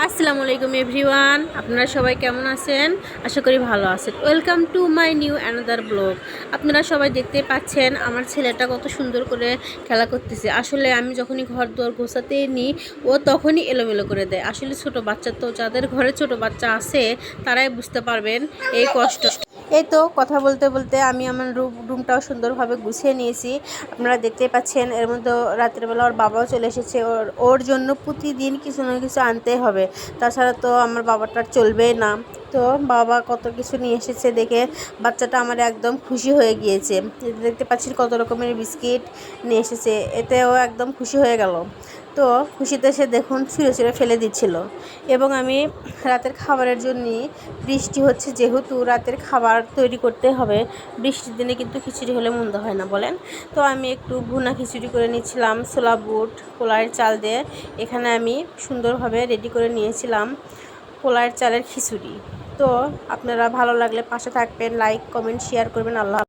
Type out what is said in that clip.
আসসালামু আলাইকুম এভরিওয়ান, আপনারা সবাই কেমন আছেন? আশা করি ভালো আছেন। Welcome to my new another blog. আপনারা সবাই দেখতে পাচ্ছেন আমার ছেলেটা কত সুন্দর করে খেলা করতেছে। আসলে আমি যখনই ঘর দুয়ার গোছাতে নিই ও তখনই এলোমেলো করে দেয়। আসলে ছোট বাচ্চা তো, যাদের ঘরে ছোট বাচ্চা আছে তারাই বুঝতে পারবেন এই কষ্ট। এই তো কথা বলতে বলতে আমি আমার রুমটাও সুন্দরভাবে গুছিয়ে নিয়েছি। আপনারা দেখতেই পাচ্ছেন। এর মধ্যে রাতের বেলা ওর বাবাও চলে এসেছে। ওর জন্য প্রতিদিন কিছু না কিছু আনতে হবে, তাছাড়া তো আমার বাবাটার চলবেই না। তো বাবা কত কিছু নিয়ে এসেছে দেখে বাচ্চাটা আমার একদম খুশি হয়ে গিয়েছে। দেখতে পাচ্ছি কত রকমের বিস্কিট নিয়ে এসেছে, এতেও একদম খুশি হয়ে গেল। তো খুশিতে সে দেখুন ছুঁড়ে ছুঁড়ে ফেলে দিচ্ছিল। এবং আমি রাতের খাবারের জন্য, বৃষ্টি হচ্ছে যেহেতু রাতের খাবার তৈরি করতে হবে, বৃষ্টির দিনে কিন্তু খিচুড়ি হলে মন্দ হয় না বলেন। তো আমি একটু ভুনা খিচুড়ি করে নিচ্ছিলাম ছোলা বুট পোলাওয়ের চাল দিয়ে। এখানে আমি সুন্দরভাবে রেডি করে নিয়েছিলাম পোলাওয়ের চালের খিচুড়ি। তো আপনারা ভালো লাগলে পাশে থাকবেন, লাইক কমেন্ট শেয়ার করবেন। আল্লাহ।